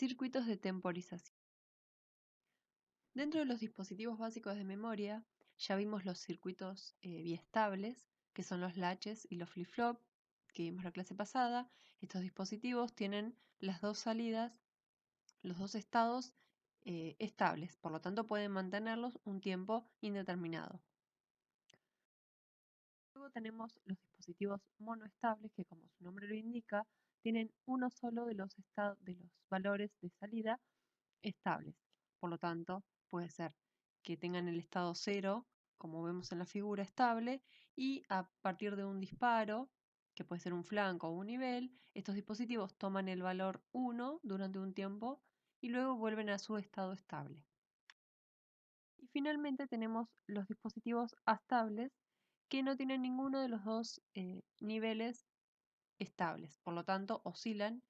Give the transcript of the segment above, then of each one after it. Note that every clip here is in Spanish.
Circuitos de temporización. Dentro de los dispositivos básicos de memoria, ya vimos los circuitos biestables, que son los latches y los flip-flop, que vimos la clase pasada. Estos dispositivos tienen las dos salidas, los dos estados estables, por lo tanto pueden mantenerlos un tiempo indeterminado. Luego tenemos los dispositivos monoestables, que como su nombre lo indica, tienen uno solo de los valores de salida estables. Por lo tanto, puede ser que tengan el estado 0, como vemos en la figura, estable, y a partir de un disparo, que puede ser un flanco o un nivel, estos dispositivos toman el valor 1 durante un tiempo y luego vuelven a su estado estable. Y finalmente tenemos los dispositivos astables, que no tienen ninguno de los dos niveles estables, por lo tanto oscilan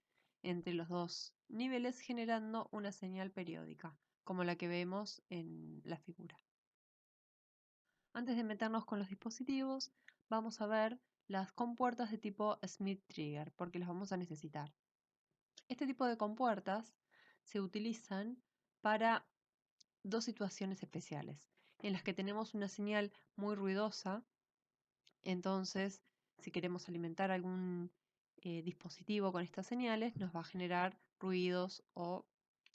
entre los dos niveles generando una señal periódica, como la que vemos en la figura. Antes de meternos con los dispositivos, vamos a ver las compuertas de tipo Smith-Trigger, porque las vamos a necesitar. Este tipo de compuertas se utilizan para dos situaciones especiales, en las que tenemos una señal muy ruidosa. Entonces, si queremos alimentar algún dispositivo con estas señales, nos va a generar ruidos o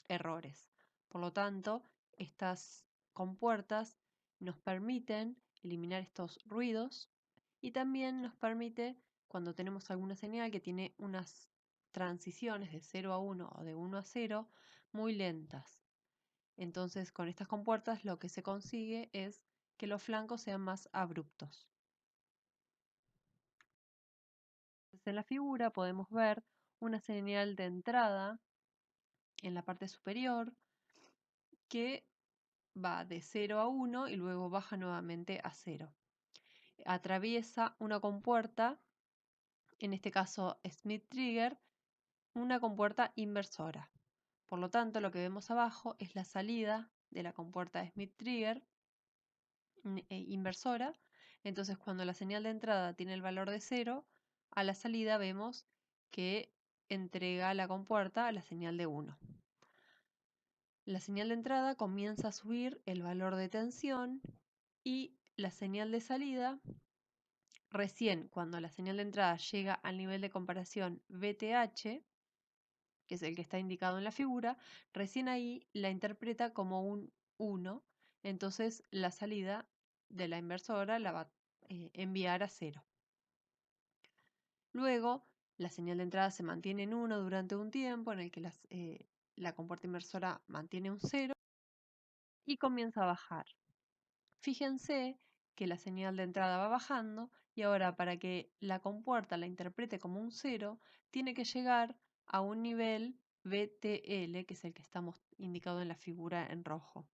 errores. Por lo tanto, estas compuertas nos permiten eliminar estos ruidos y también nos permite, cuando tenemos alguna señal que tiene unas transiciones de 0 a 1 o de 1 a 0 muy lentas. Entonces, con estas compuertas lo que se consigue es que los flancos sean más abruptos. En la figura podemos ver una señal de entrada en la parte superior que va de 0 a 1 y luego baja nuevamente a 0. Atraviesa una compuerta, en este caso Smith-Trigger, una compuerta inversora. Por lo tanto, lo que vemos abajo es la salida de la compuerta Smith-Trigger inversora. Entonces, cuando la señal de entrada tiene el valor de 0, a la salida vemos que entrega la compuerta a la señal de 1. La señal de entrada comienza a subir el valor de tensión y la señal de salida, recién cuando la señal de entrada llega al nivel de comparación VTH, que es el que está indicado en la figura, recién ahí la interpreta como un 1, entonces la salida de la inversora la va a enviar a 0. Luego, la señal de entrada se mantiene en 1 durante un tiempo en el que la compuerta inversora mantiene un 0 y comienza a bajar. Fíjense que la señal de entrada va bajando y ahora para que la compuerta la interprete como un 0, tiene que llegar a un nivel VTL, que es el que estamos indicado en la figura en rojo.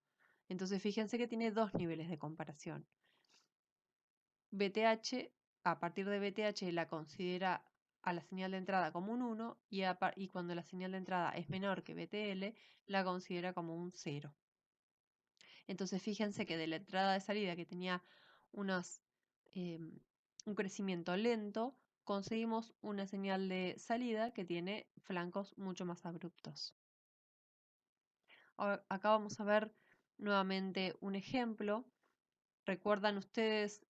Entonces fíjense que tiene dos niveles de comparación. VTH, a partir de VTH la considera a la señal de entrada como un 1 y cuando la señal de entrada es menor que VTL, la considera como un 0. Entonces fíjense que de la entrada de salida que tenía un crecimiento lento, conseguimos una señal de salida que tiene flancos mucho más abruptos. Ahora, acá vamos a ver nuevamente un ejemplo. Recuerdan ustedes,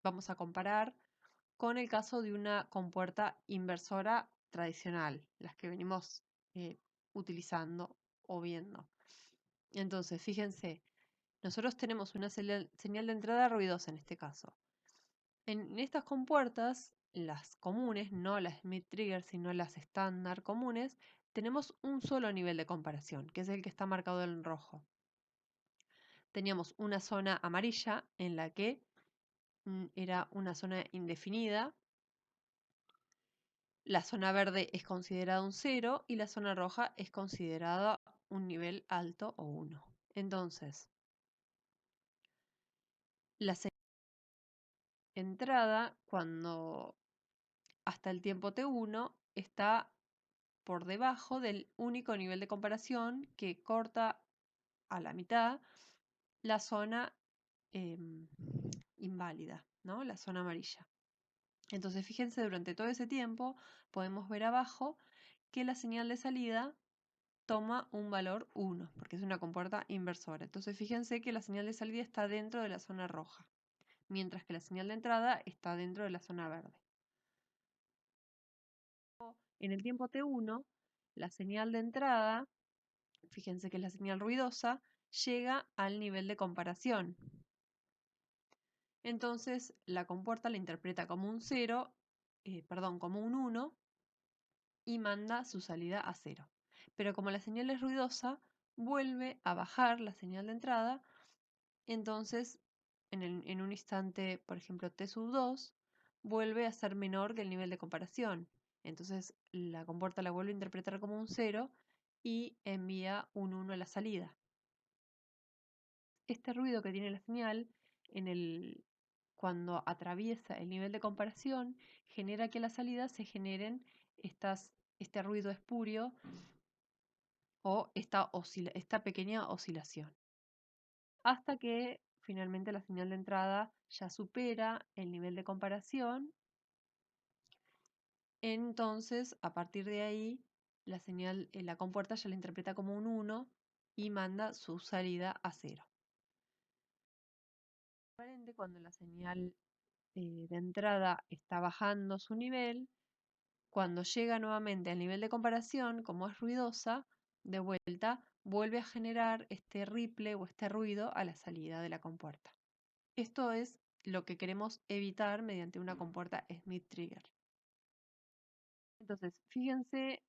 vamos a comparar con el caso de una compuerta inversora tradicional, las que venimos utilizando o viendo. Entonces, fíjense, nosotros tenemos una señal de entrada ruidosa en este caso. En estas compuertas, las comunes, no las Smith-Trigger, sino las estándar comunes, tenemos un solo nivel de comparación, que es el que está marcado en rojo. Teníamos una zona amarilla en la que era una zona indefinida. La zona verde es considerada un 0 y la zona roja es considerada un nivel alto o 1. Entonces, la entrada, cuando hasta el tiempo t1, está por debajo del único nivel de comparación que corta a la mitad la zona inválida, ¿no? La zona amarilla. Entonces, fíjense, durante todo ese tiempo podemos ver abajo que la señal de salida toma un valor 1, porque es una compuerta inversora. Entonces fíjense que la señal de salida está dentro de la zona roja, mientras que la señal de entrada está dentro de la zona verde. En el tiempo T1, la señal de entrada, fíjense que es la señal ruidosa, llega al nivel de comparación. Entonces la compuerta la interpreta como un 0, como un 1 y manda su salida a 0. Pero como la señal es ruidosa, vuelve a bajar la señal de entrada. Entonces, en un instante, por ejemplo, T sub 2, vuelve a ser menor que el nivel de comparación. Entonces, la compuerta la vuelve a interpretar como un 0 y envía un 1 a la salida. Este ruido que tiene la señal cuando atraviesa el nivel de comparación genera que a la salida se generen este ruido espurio o esta pequeña oscilación. Hasta que finalmente la señal de entrada ya supera el nivel de comparación. Entonces, a partir de ahí, la compuerta ya la interpreta como un 1 y manda su salida a 0. Cuando la señal de entrada está bajando su nivel, cuando llega nuevamente al nivel de comparación, como es ruidosa, de vuelta vuelve a generar este ripple o este ruido a la salida de la compuerta. Esto es lo que queremos evitar mediante una compuerta Smith-Trigger. Entonces, fíjense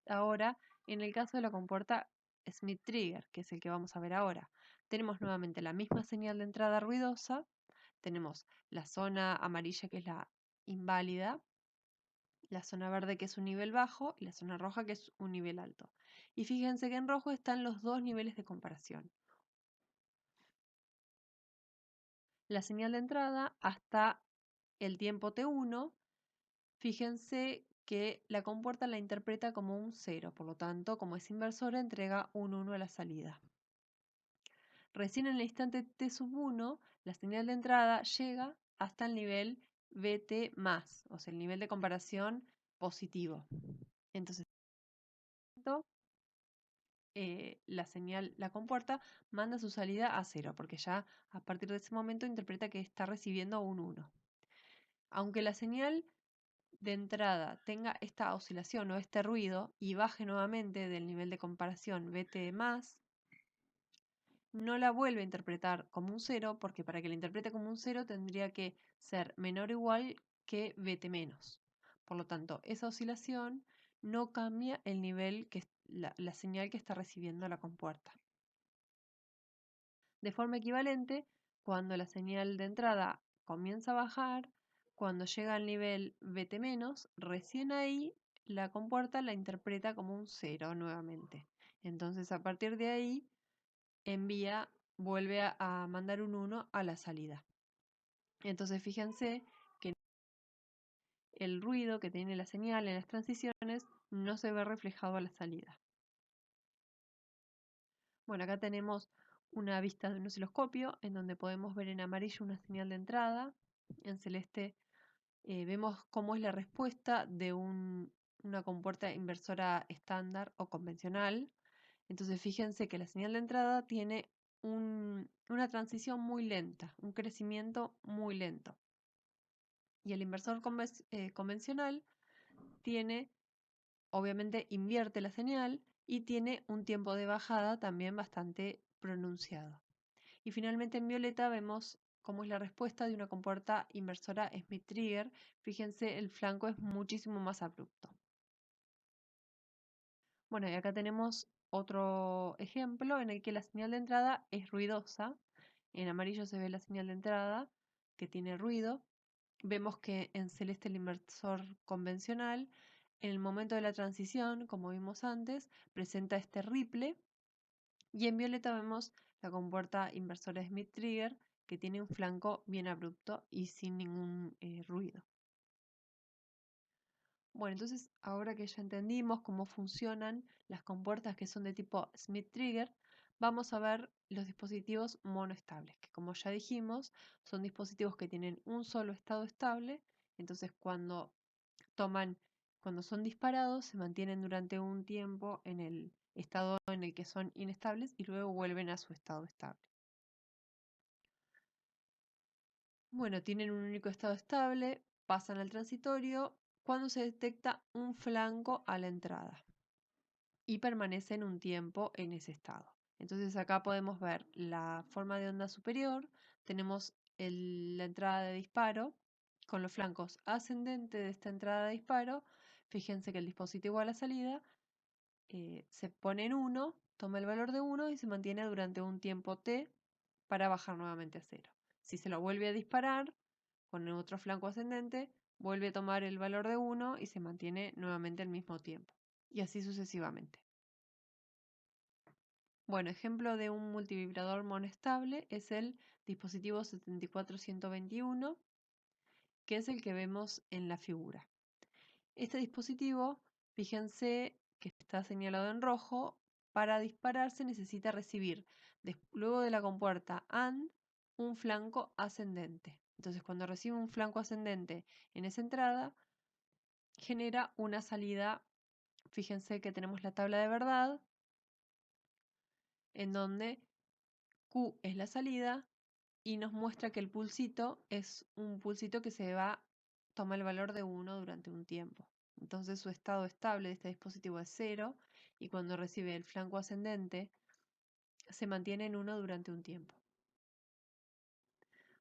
ahora en el caso de la compuerta Smith-Trigger, que es el que vamos a ver ahora. Tenemos nuevamente la misma señal de entrada ruidosa, tenemos la zona amarilla que es la inválida, la zona verde que es un nivel bajo y la zona roja que es un nivel alto. Y fíjense que en rojo están los dos niveles de comparación. La señal de entrada hasta el tiempo T1, fíjense que la compuerta la interpreta como un 0, por lo tanto, como es inversora, entrega un 1 a la salida. Recién en el instante T sub 1, la señal de entrada llega hasta el nivel BT+, o sea, el nivel de comparación positivo. Entonces, la compuerta manda su salida a 0, porque ya a partir de ese momento interpreta que está recibiendo un 1. Aunque la señal de entrada tenga esta oscilación o este ruido y baje nuevamente del nivel de comparación BT+, no la vuelve a interpretar como un 0, porque para que la interprete como un 0 tendría que ser menor o igual que BT-. Por lo tanto, esa oscilación no cambia el nivel la señal que está recibiendo la compuerta. De forma equivalente, cuando la señal de entrada comienza a bajar, cuando llega al nivel BT-, recién ahí la compuerta la interpreta como un 0 nuevamente. Entonces, a partir de ahí, vuelve a mandar un 1 a la salida. Entonces, fíjense que el ruido que tiene la señal en las transiciones no se ve reflejado a la salida. Bueno, acá tenemos una vista de un osciloscopio en donde podemos ver en amarillo una señal de entrada, en celeste vemos cómo es la respuesta de una compuerta inversora estándar o convencional. Entonces fíjense que la señal de entrada tiene una transición muy lenta, un crecimiento muy lento. Y el inversor convencional obviamente invierte la señal y tiene un tiempo de bajada también bastante pronunciado. Y finalmente en violeta vemos cómo es la respuesta de una compuerta inversora Smith-Trigger. Fíjense, el flanco es muchísimo más abrupto. Bueno, y acá tenemos otro ejemplo en el que la señal de entrada es ruidosa. En amarillo se ve la señal de entrada que tiene ruido. Vemos que en celeste el inversor convencional, en el momento de la transición, como vimos antes, presenta este ripple. Y en violeta vemos la compuerta inversora Smith-Trigger, que tiene un flanco bien abrupto y sin ningún ruido. Bueno, entonces ahora que ya entendimos cómo funcionan las compuertas que son de tipo Smith-Trigger, vamos a ver los dispositivos monoestables, que como ya dijimos, son dispositivos que tienen un solo estado estable. Entonces cuando toman Cuando son disparados, se mantienen durante un tiempo en el estado en el que son inestables y luego vuelven a su estado estable. Bueno, tienen un único estado estable, pasan al transitorio cuando se detecta un flanco a la entrada y permanecen un tiempo en ese estado. Entonces acá podemos ver la forma de onda superior, tenemos la entrada de disparo con los flancos ascendentes de esta entrada de disparo. Fíjense que el dispositivo a la salida se pone en 1, toma el valor de 1 y se mantiene durante un tiempo t para bajar nuevamente a 0. Si se lo vuelve a disparar con el otro flanco ascendente, vuelve a tomar el valor de 1 y se mantiene nuevamente al mismo tiempo. Y así sucesivamente. Bueno, ejemplo de un multivibrador monostable es el dispositivo 74121, que es el que vemos en la figura. Este dispositivo, fíjense que está señalado en rojo, para dispararse necesita recibir, luego de la compuerta AND, un flanco ascendente. Entonces, cuando recibe un flanco ascendente en esa entrada, genera una salida. Fíjense que tenemos la tabla de verdad, en donde Q es la salida y nos muestra que el pulsito es un pulsito que toma el valor de 1 durante un tiempo. Entonces su estado estable de este dispositivo es 0 y cuando recibe el flanco ascendente se mantiene en 1 durante un tiempo.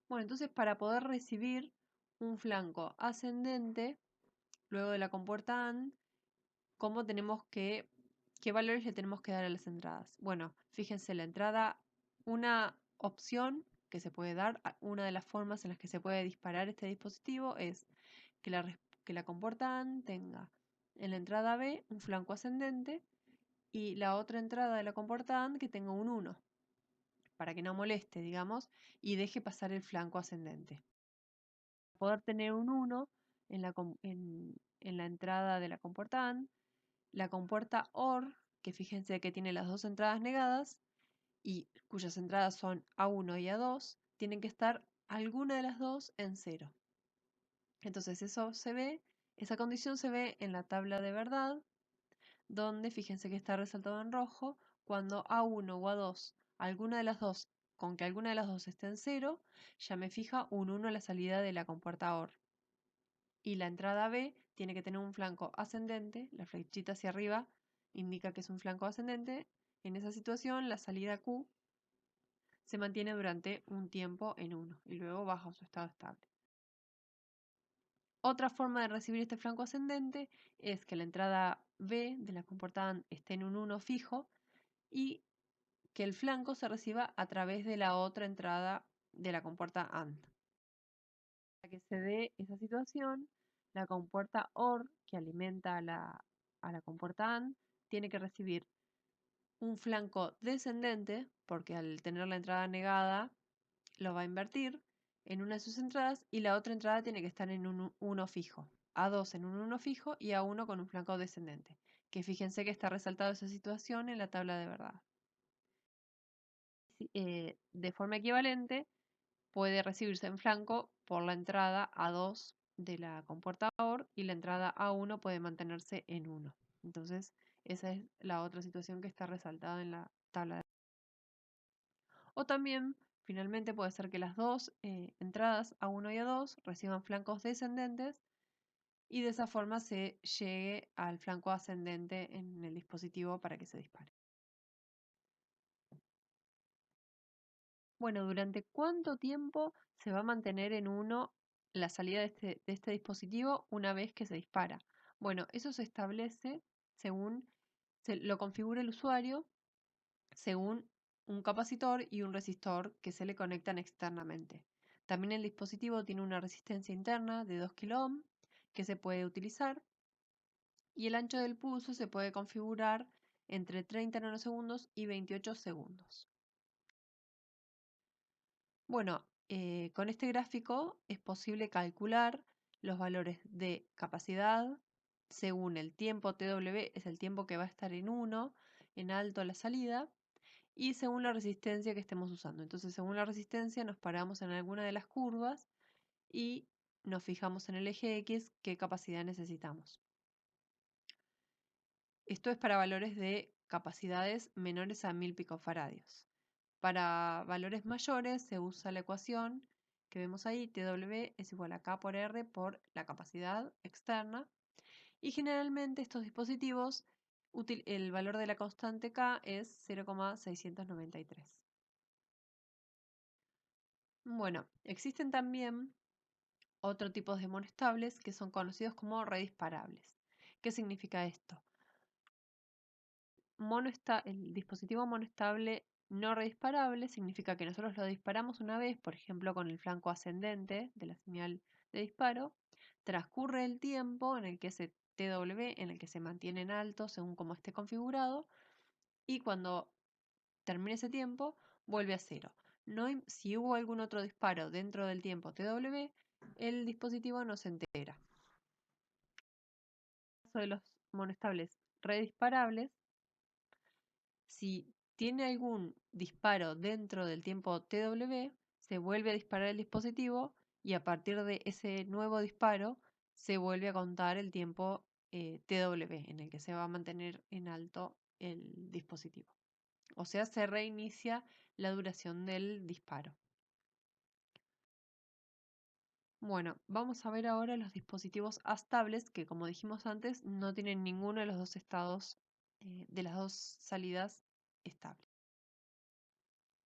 Bueno, entonces para poder recibir un flanco ascendente, luego de la compuerta AND, ¿qué valores le tenemos que dar a las entradas? Bueno, fíjense, la entrada, una opción que se puede dar, una de las formas en las que se puede disparar este dispositivo es que la compuerta AND tenga en la entrada B un flanco ascendente y la otra entrada de la compuerta AND que tenga un 1, para que no moleste, digamos, y deje pasar el flanco ascendente. Para poder tener un 1 en la entrada de la compuerta AND, la compuerta OR, que fíjense que tiene las dos entradas negadas y cuyas entradas son A1 y A2, tienen que estar alguna de las dos en 0. Entonces esa condición se ve en la tabla de verdad, donde fíjense que está resaltado en rojo, cuando A1 o A2, con que alguna de las dos esté en 0, ya me fija un 1 a la salida de la compuerta OR. Y la entrada B tiene que tener un flanco ascendente, la flechita hacia arriba indica que es un flanco ascendente. En esa situación, la salida Q se mantiene durante un tiempo en 1 y luego baja a su estado estable. Otra forma de recibir este flanco ascendente es que la entrada B de la compuerta AND esté en un 1 fijo y que el flanco se reciba a través de la otra entrada de la compuerta AND. Para que se dé esa situación, la compuerta OR, que alimenta a la compuerta AND, tiene que recibir un flanco descendente, porque al tener la entrada negada lo va a invertir en una de sus entradas, y la otra entrada tiene que estar en un 1 fijo. A2 en un 1 fijo y A1 con un flanco descendente. Que fíjense que está resaltado esa situación en la tabla de verdad. De forma equivalente, puede recibirse en flanco por la entrada A2 de la compuerta OR y la entrada A1 puede mantenerse en 1. Entonces, esa es la otra situación que está resaltada en la tabla de verdad. O también, finalmente, puede ser que las dos entradas A1 y A2 reciban flancos descendentes y de esa forma se llegue al flanco ascendente en el dispositivo para que se dispare. Bueno, ¿durante cuánto tiempo se va a mantener en 1 la salida de este dispositivo una vez que se dispara? Bueno, eso se establece según lo configura el usuario, según un capacitor y un resistor que se le conectan externamente. También el dispositivo tiene una resistencia interna de 2 kΩ que se puede utilizar y el ancho del pulso se puede configurar entre 30 nanosegundos y 28 segundos. Bueno, con este gráfico es posible calcular los valores de capacidad según el tiempo TW, es el tiempo que va a estar en 1, en alto a la salida, y según la resistencia que estemos usando. Entonces, según la resistencia, nos paramos en alguna de las curvas y nos fijamos en el eje X qué capacidad necesitamos. Esto es para valores de capacidades menores a 1000 picofaradios. Para valores mayores se usa la ecuación que vemos ahí, TW es igual a K por R por la capacidad externa. Y generalmente estos dispositivos, el valor de la constante K es 0,693. Bueno, existen también otros tipos de monoestables que son conocidos como redisparables. ¿Qué significa esto? El dispositivo monoestable no redisparable significa que nosotros lo disparamos una vez, por ejemplo, con el flanco ascendente de la señal de disparo, transcurre el tiempo en el que ese TW, en el que se mantiene en alto según cómo esté configurado, y cuando termine ese tiempo, vuelve a cero. Si hubo algún otro disparo dentro del tiempo TW, el dispositivo no se entera. En el caso de los monoestables redisparables, si tiene algún disparo dentro del tiempo TW, se vuelve a disparar el dispositivo y a partir de ese nuevo disparo se vuelve a contar el tiempo TW en el que se va a mantener en alto el dispositivo. O sea, se reinicia la duración del disparo. Bueno, vamos a ver ahora los dispositivos astables que, como dijimos antes, no tienen ninguno de los dos estados de las dos salidas estables.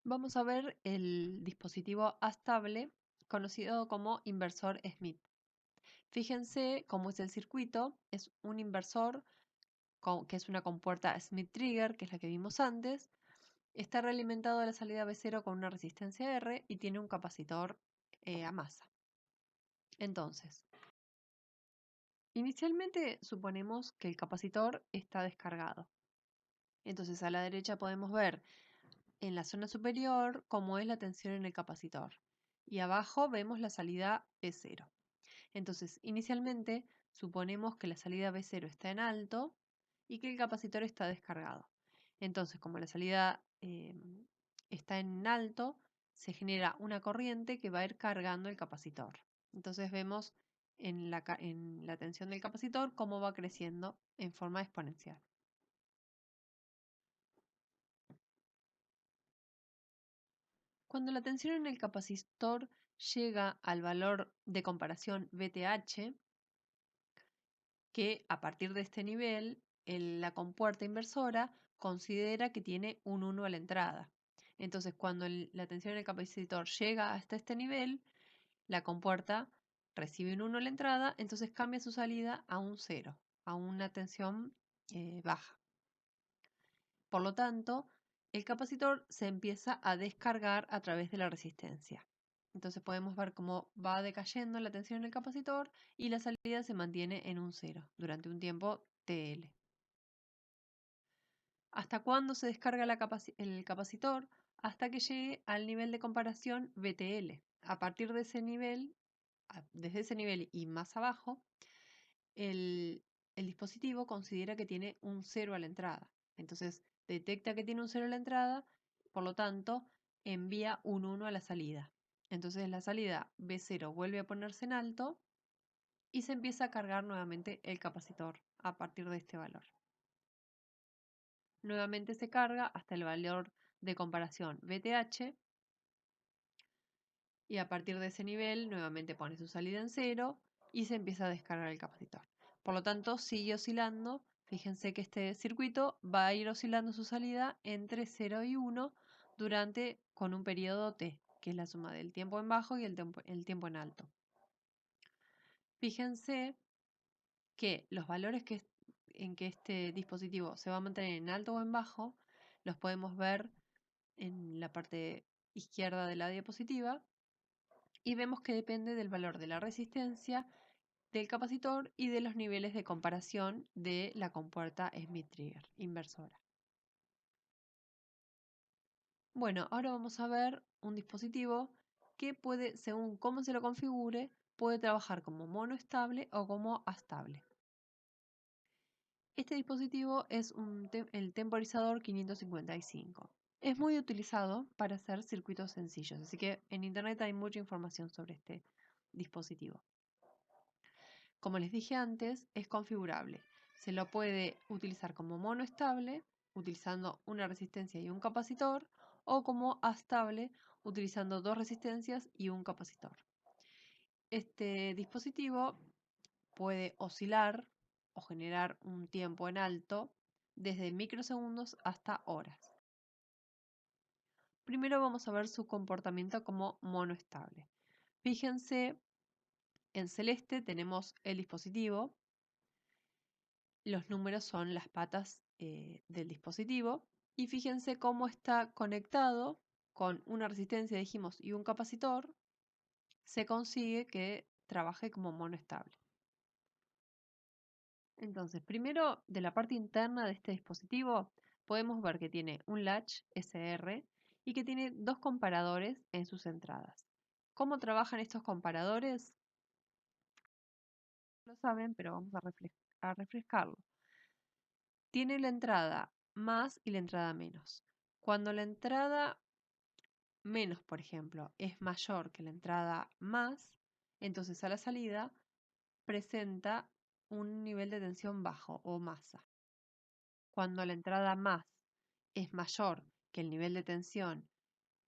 Vamos a ver el dispositivo astable conocido como inversor Smith. Fíjense cómo es el circuito. Es un inversor que es una compuerta Smith Trigger, que es la que vimos antes. Está realimentado de la salida B0 con una resistencia R y tiene un capacitor a masa. Entonces, inicialmente suponemos que el capacitor está descargado. Entonces a la derecha podemos ver en la zona superior cómo es la tensión en el capacitor. Y abajo vemos la salida B0. Entonces, inicialmente suponemos que la salida B0 está en alto y que el capacitor está descargado. Entonces, como la salida está en alto, se genera una corriente que va a ir cargando el capacitor. Entonces vemos en la tensión del capacitor cómo va creciendo en forma exponencial. Cuando la tensión en el capacitor llega al valor de comparación VTH, que a partir de este nivel la compuerta inversora considera que tiene un 1 a la entrada. Entonces, cuando la tensión en el capacitor llega hasta este nivel, la compuerta recibe un 1 a la entrada, entonces cambia su salida a un 0, a una tensión baja. Por lo tanto, el capacitor se empieza a descargar a través de la resistencia. Entonces podemos ver cómo va decayendo la tensión en el capacitor y la salida se mantiene en un 0 durante un tiempo TL. ¿Hasta cuándo se descarga el capacitor? Hasta que llegue al nivel de comparación VTL. A partir de ese nivel, desde ese nivel y más abajo, el dispositivo considera que tiene un 0 a la entrada. Entonces detecta que tiene un 0 a la entrada, por lo tanto envía un 1 a la salida. Entonces la salida B0 vuelve a ponerse en alto y se empieza a cargar nuevamente el capacitor a partir de este valor. Nuevamente se carga hasta el valor de comparación VTH y a partir de ese nivel nuevamente pone su salida en 0 y se empieza a descargar el capacitor. Por lo tanto, sigue oscilando. Fíjense que este circuito va a ir oscilando su salida entre 0 y 1 con un periodo T, que es la suma del tiempo en bajo y el tiempo en alto. Fíjense que los valores en que este dispositivo se va a mantener en alto o en bajo los podemos ver en la parte izquierda de la diapositiva y vemos que depende del valor de la resistencia, del capacitor y de los niveles de comparación de la compuerta Smith-Trigger inversora. Bueno, ahora vamos a ver un dispositivo que puede, según cómo se lo configure, puede trabajar como monoestable o como astable. Este dispositivo es el temporizador 555. Es muy utilizado para hacer circuitos sencillos, así que en internet hay mucha información sobre este dispositivo. Como les dije antes, es configurable. Se lo puede utilizar como monoestable, utilizando una resistencia y un capacitor, o como astable, utilizando dos resistencias y un capacitor. Este dispositivo puede oscilar o generar un tiempo en alto desde microsegundos hasta horas. Primero vamos a ver su comportamiento como monoestable. Fíjense, en celeste tenemos el dispositivo, los números son las patas del dispositivo y fíjense cómo está conectado con una resistencia, dijimos, y un capacitor, se consigue que trabaje como monoestable. Entonces, primero, de la parte interna de este dispositivo, podemos ver que tiene un latch SR y que tiene dos comparadores en sus entradas. ¿Cómo trabajan estos comparadores? Lo saben, pero vamos a refrescarlo. Tiene la entrada más y la entrada menos. Cuando la entrada menos, por ejemplo, es mayor que la entrada más, entonces a la salida presenta un nivel de tensión bajo o masa. Cuando la entrada más es mayor que el nivel de tensión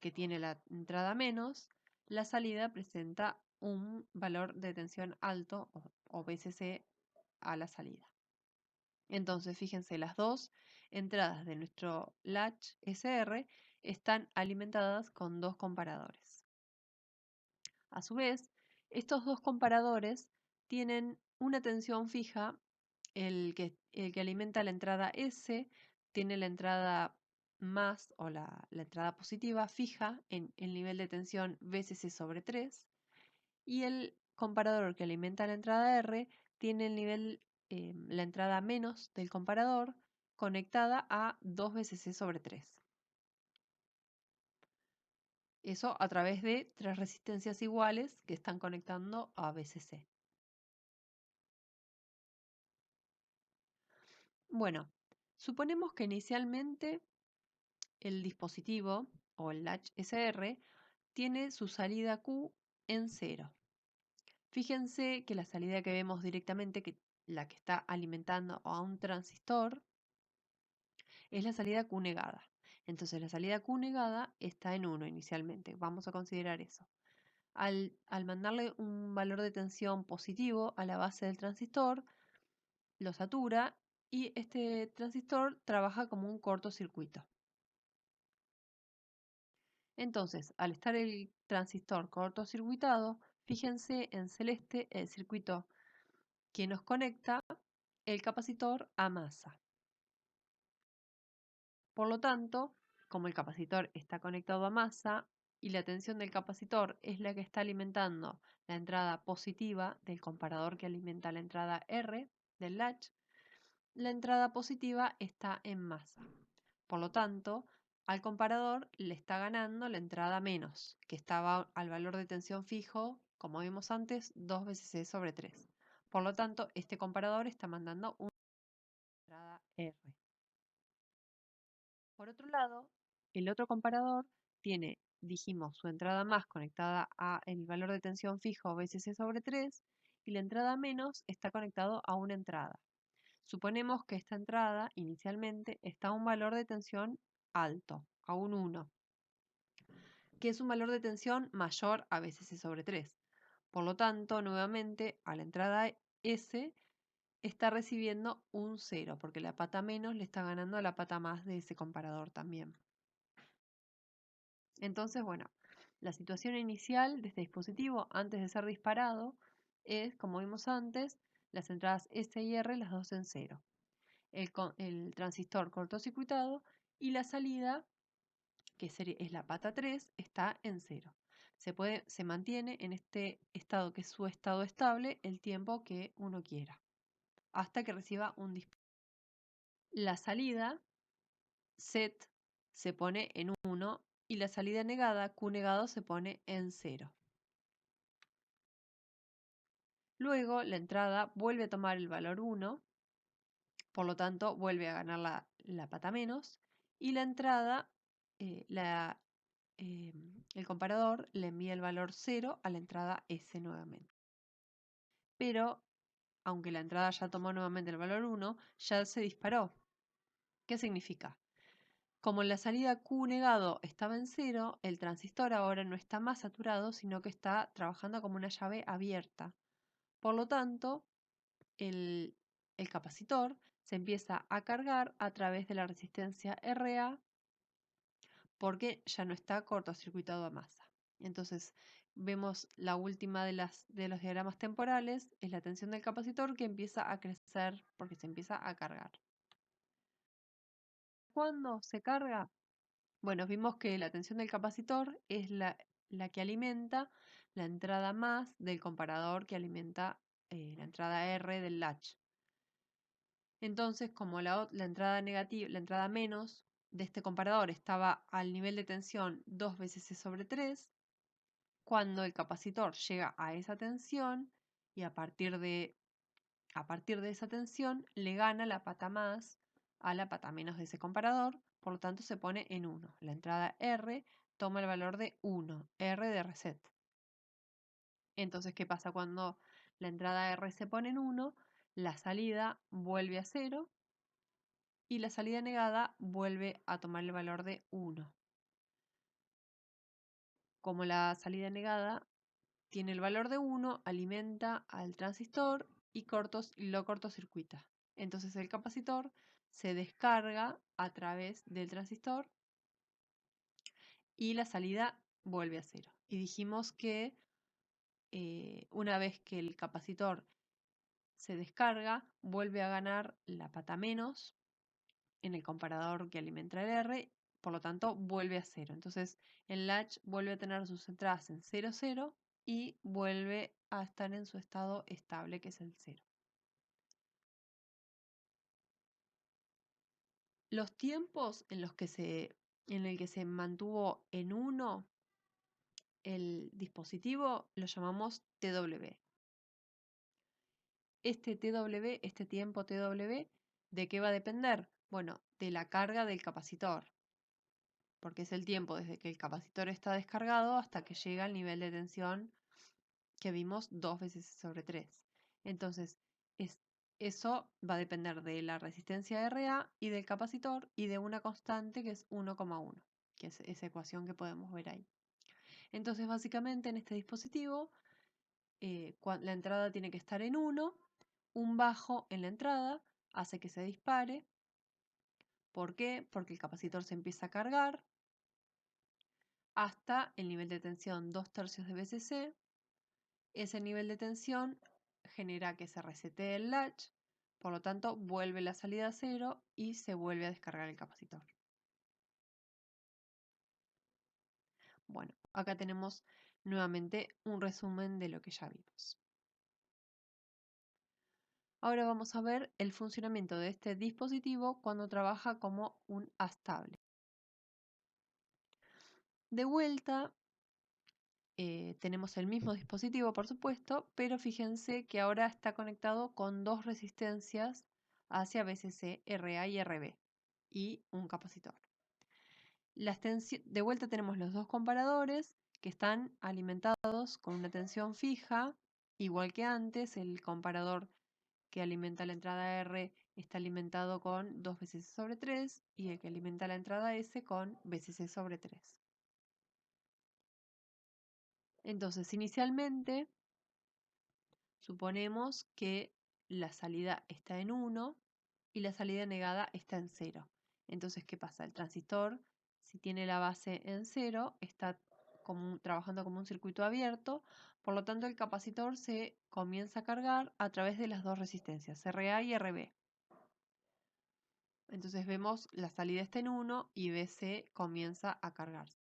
que tiene la entrada menos, la salida presenta un valor de tensión alto o VCC a la salida. Entonces, fíjense, las dos entradas de nuestro latch SR están alimentadas con dos comparadores. A su vez, estos dos comparadores tienen una tensión fija. El que alimenta la entrada S tiene la entrada más o la entrada positiva fija en el nivel de tensión VCC sobre 3 y el comparador que alimenta la entrada R tiene el nivel, la entrada menos del comparador conectada a 2 VCC sobre 3. Eso a través de tres resistencias iguales que están conectando a VCC. Bueno, suponemos que inicialmente el dispositivo o el latch SR tiene su salida Q en 0. Fíjense que la salida que vemos directamente, la que está alimentando a un transistor, es la salida Q negada. Entonces la salida Q negada está en 1 inicialmente. Vamos a considerar eso. Al mandarle un valor de tensión positivo a la base del transistor, lo satura y este transistor trabaja como un cortocircuito. Entonces, al estar el transistor cortocircuitado, fíjense en celeste el circuito que nos conecta el capacitor a masa. Por lo tanto, como el capacitor está conectado a masa y la tensión del capacitor es la que está alimentando la entrada positiva del comparador que alimenta la entrada R del latch, la entrada positiva está en masa. Por lo tanto, al comparador le está ganando la entrada menos, que estaba al valor de tensión fijo, como vimos antes, 2 veces C sobre 3. Por lo tanto, este comparador está mandando una entrada R. Por otro lado, el otro comparador tiene, dijimos, su entrada más conectada a el valor de tensión fijo veces C sobre 3 y la entrada menos está conectado a una entrada. Suponemos que esta entrada inicialmente está a un valor de tensión alto, a un 1, que es un valor de tensión mayor a veces C sobre 3. Por lo tanto, nuevamente, a la entrada S está recibiendo un 0, porque la pata menos le está ganando a la pata más de ese comparador también. Entonces, bueno, la situación inicial de este dispositivo antes de ser disparado es, como vimos antes, las entradas S y R las dos en 0. El transistor cortocircuitado y la salida, que es la pata 3, está en 0. Se mantiene en este estado, que es su estado estable, el tiempo que uno quiera, hasta que reciba un disparo. La salida, set, se pone en 1 y la salida negada, Q negado, se pone en 0. Luego la entrada vuelve a tomar el valor 1, por lo tanto vuelve a ganar la pata menos, y la entrada, el comparador le envía el valor 0 a la entrada S nuevamente. Pero aunque la entrada ya tomó nuevamente el valor 1, ya se disparó. ¿Qué significa? Como la salida Q negado estaba en 0, el transistor ahora no está más saturado, sino que está trabajando como una llave abierta. Por lo tanto, el capacitor se empieza a cargar a través de la resistencia RA porque ya no está cortocircuitado a masa. Entonces, vemos la última de los diagramas temporales, es la tensión del capacitor que empieza a crecer porque se empieza a cargar. ¿Cuándo se carga? Bueno, vimos que la tensión del capacitor es la que alimenta la entrada más del comparador que alimenta la entrada R del latch. Entonces, como la entrada negativa, la entrada menos de este comparador estaba al nivel de tensión 2 veces C sobre 3, cuando el capacitor llega a esa tensión y a partir de esa tensión le gana la pata más a la pata menos de ese comparador, por lo tanto se pone en 1. La entrada R toma el valor de 1, R de reset. Entonces, ¿qué pasa cuando la entrada R se pone en 1? La salida vuelve a 0 y la salida negada vuelve a tomar el valor de 1. Como la salida negada tiene el valor de 1, alimenta al transistor y lo cortocircuita. Entonces el capacitor se descarga a través del transistor y la salida vuelve a 0. Y dijimos que una vez que el capacitor se descarga, vuelve a ganar la pata menos en el comparador que alimenta el R, por lo tanto vuelve a 0. Entonces el latch vuelve a tener sus entradas en 0, 0 y vuelve a estar en su estado estable, que es el 0. Los tiempos en el que se mantuvo en 1 el dispositivo lo llamamos TW. Este TW, este tiempo TW, ¿de qué va a depender? Bueno, de la carga del capacitor, porque es el tiempo desde que el capacitor está descargado hasta que llega al nivel de tensión que vimos 2 veces sobre 3. Entonces, eso va a depender de la resistencia RA y del capacitor y de una constante que es 1,1, que es esa ecuación que podemos ver ahí. Entonces, básicamente en este dispositivo, la entrada tiene que estar en 1, un bajo en la entrada hace que se dispare. ¿Por qué? Porque el capacitor se empieza a cargar hasta el nivel de tensión 2/3 de VCC. Ese nivel de tensión genera que se resetee el latch, por lo tanto vuelve la salida a 0 y se vuelve a descargar el capacitor. Bueno, acá tenemos nuevamente un resumen de lo que ya vimos. Ahora vamos a ver el funcionamiento de este dispositivo cuando trabaja como un astable. De vuelta, tenemos el mismo dispositivo, por supuesto, pero fíjense que ahora está conectado con dos resistencias hacia VCC, RA y RB, y un capacitor. De vuelta tenemos los dos comparadores que están alimentados con una tensión fija, igual que antes. El comparador que alimenta la entrada R está alimentado con 2 VCC sobre 3 y el que alimenta la entrada S con VCC sobre 3. Entonces, inicialmente, suponemos que la salida está en 1 y la salida negada está en 0. Entonces, ¿qué pasa? El transistor, si tiene la base en 0, está trabajando como un circuito abierto, por lo tanto el capacitor se comienza a cargar a través de las dos resistencias, RA y RB. Entonces vemos la salida está en 1 y BC comienza a cargarse.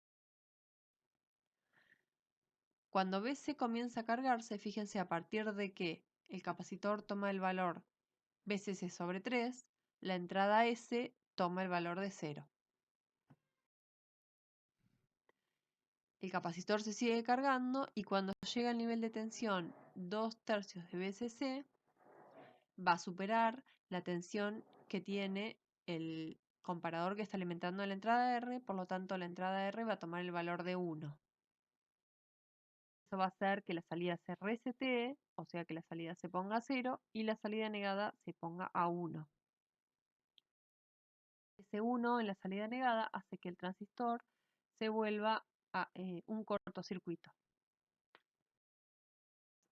Cuando BC comienza a cargarse, fíjense a partir de que el capacitor toma el valor VCC sobre 3, la entrada S toma el valor de 0. El capacitor se sigue cargando y cuando llega al nivel de tensión 2/3 de VCC, va a superar la tensión que tiene el comparador que está alimentando la entrada R, por lo tanto la entrada R va a tomar el valor de 1. Eso va a hacer que la salida se resetee, o sea que la salida se ponga a 0 y la salida negada se ponga a 1. Ese 1 en la salida negada hace que el transistor se vuelva a un cortocircuito.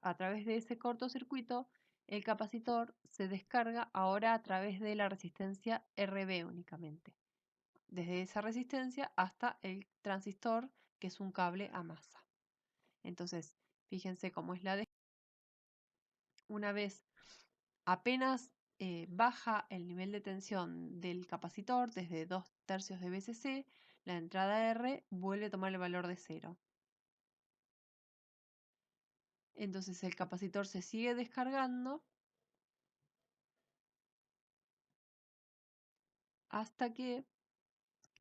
A través de ese cortocircuito, el capacitor se descarga ahora a través de la resistencia RB únicamente. Desde esa resistencia hasta el transistor, que es un cable a masa. Entonces, fíjense cómo es la descarga. Una vez apenas baja el nivel de tensión del capacitor desde 2/3 de VCC, la entrada R vuelve a tomar el valor de 0. Entonces el capacitor se sigue descargando hasta que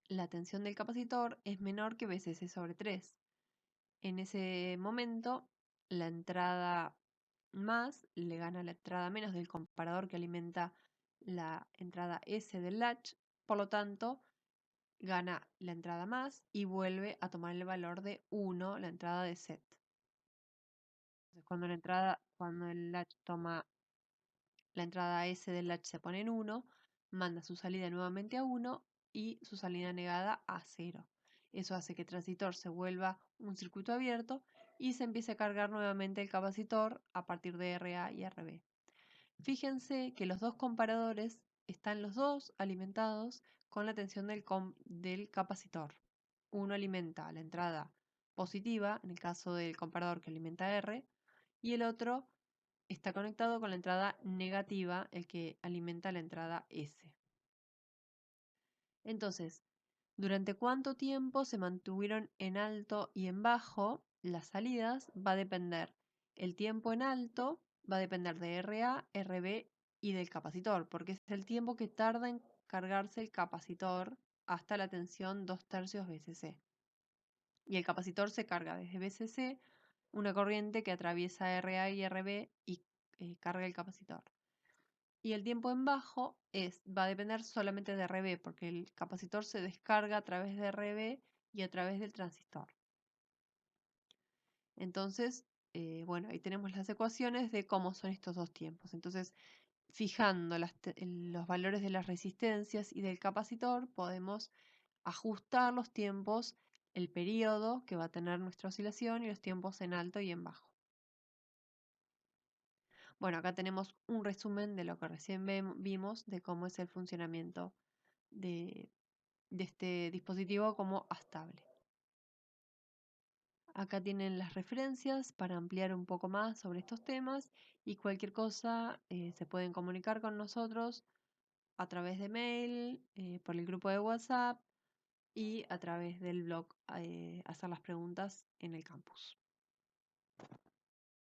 la tensión del capacitor es menor que VCC sobre 3. En ese momento, la entrada más le gana a la entrada menos del comparador que alimenta la entrada S del latch. Por lo tanto, gana la entrada más y vuelve a tomar el valor de 1, la entrada de set. Entonces, cuando el latch toma la entrada S del latch se pone en 1, manda su salida nuevamente a 1 y su salida negada a 0. Eso hace que el transistor se vuelva un circuito abierto y se empiece a cargar nuevamente el capacitor a partir de RA y RB. Fíjense que los dos comparadores están los dos alimentados con la tensión del capacitor. Uno alimenta la entrada positiva, en el caso del comparador que alimenta R, y el otro está conectado con la entrada negativa, el que alimenta la entrada S. Entonces, ¿durante cuánto tiempo se mantuvieron en alto y en bajo las salidas? Va a depender. El tiempo en alto va a depender de RA, RB y del capacitor, porque es el tiempo que tarda en cargarse el capacitor hasta la tensión 2/3 VCC. Y el capacitor se carga desde VCC una corriente que atraviesa RA y RB y carga el capacitor. Y el tiempo en bajo va a depender solamente de RB, porque el capacitor se descarga a través de RB y a través del transistor. Entonces, bueno, ahí tenemos las ecuaciones de cómo son estos dos tiempos. Entonces, fijando los valores de las resistencias y del capacitor, podemos ajustar los tiempos, el periodo que va a tener nuestra oscilación y los tiempos en alto y en bajo. Bueno, acá tenemos un resumen de lo que recién vimos de cómo es el funcionamiento de este dispositivo como astable. Acá tienen las referencias para ampliar un poco más sobre estos temas y cualquier cosa se pueden comunicar con nosotros a través de mail, por el grupo de WhatsApp y a través del blog, hacer las preguntas en el campus.